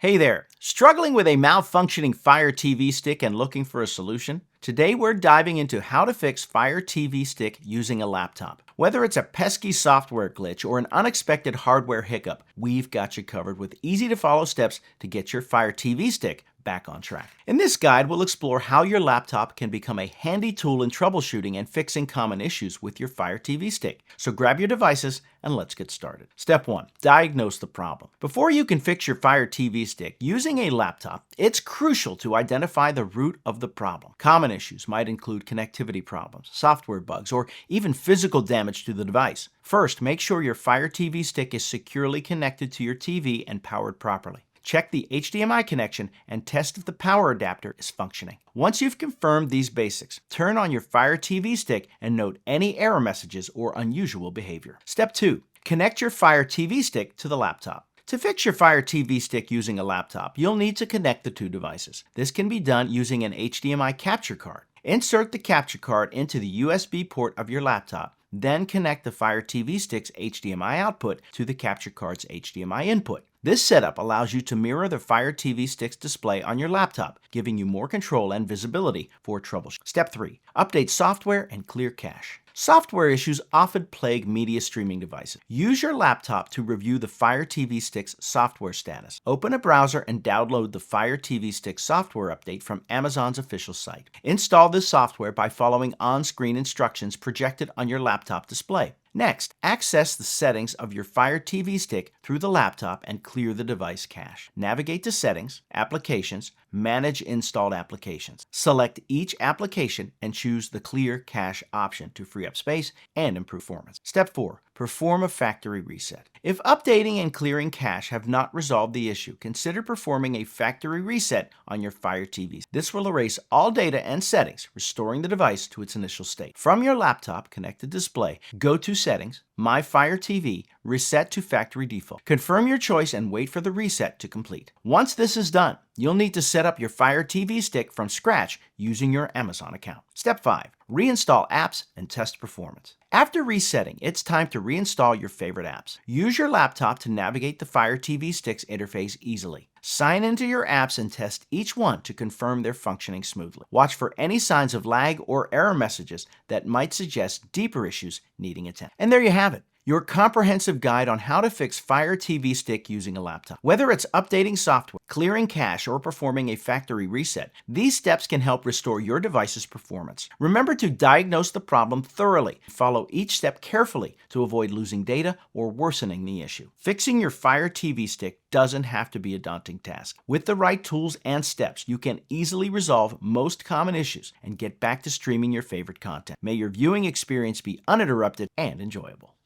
Hey there! Struggling with a malfunctioning Fire TV stick and looking for a solution? Today we're diving into how to fix Fire TV stick using a laptop. Whether it's a pesky software glitch or an unexpected hardware hiccup, we've got you covered with easy-to-follow steps to get your Fire TV stick back on track. In this guide, we'll explore how your laptop can become a handy tool in troubleshooting and fixing common issues with your Fire TV stick. So grab your devices and let's get started. Step 1. Diagnose the problem. Before you can fix your Fire TV stick using a laptop, it's crucial to identify the root of the problem. Common issues might include connectivity problems, software bugs, or even physical damage to the device. First, make sure your Fire TV stick is securely connected to your TV and powered properly. Check the HDMI connection and test if the power adapter is functioning. Once you've confirmed these basics, turn on your Fire TV stick and note any error messages or unusual behavior. Step 2. Connect your Fire TV stick to the laptop. To fix your Fire TV stick using a laptop, you'll need to connect the two devices. This can be done using an HDMI capture card. Insert the capture card into the USB port of your laptop, then connect the Fire TV stick's HDMI output to the capture card's HDMI input. This setup allows you to mirror the Fire TV stick's display on your laptop, giving you more control and visibility for troubleshooting. Step 3. Update software and clear cache. Software issues often plague media streaming devices. Use your laptop to review the Fire TV stick's software status. Open a browser and download the Fire TV stick software update from Amazon's official site. Install this software by following on-screen instructions projected on your laptop display. Next, access the settings of your Fire TV stick through the laptop and clear the device cache. Navigate to Settings, Applications, Manage Installed Applications. Select each application and choose the Clear Cache option to free up space and improve performance. Step 4. Perform a factory reset. If updating and clearing cache have not resolved the issue, consider performing a factory reset on your Fire TV. This will erase all data and settings, restoring the device to its initial state. From your laptop connected display, go to Settings, My Fire TV, Reset to Factory Default. Confirm your choice and wait for the reset to complete. Once this is done, you'll need to set up your Fire TV stick from scratch using your Amazon account. Step 5. Reinstall apps and test performance. After resetting, it's time to reinstall your favorite apps. Use your laptop to navigate the Fire TV stick's interface easily. Sign into your apps and test each one to confirm they're functioning smoothly. Watch for any signs of lag or error messages that might suggest deeper issues needing attention. And there you have it. Your comprehensive guide on how to fix Fire TV stick using a laptop. Whether it's updating software, clearing cache, or performing a factory reset, these steps can help restore your device's performance. Remember to diagnose the problem thoroughly. Follow each step carefully to avoid losing data or worsening the issue. Fixing your Fire TV stick doesn't have to be a daunting task. With the right tools and steps, you can easily resolve most common issues and get back to streaming your favorite content. May your viewing experience be uninterrupted and enjoyable.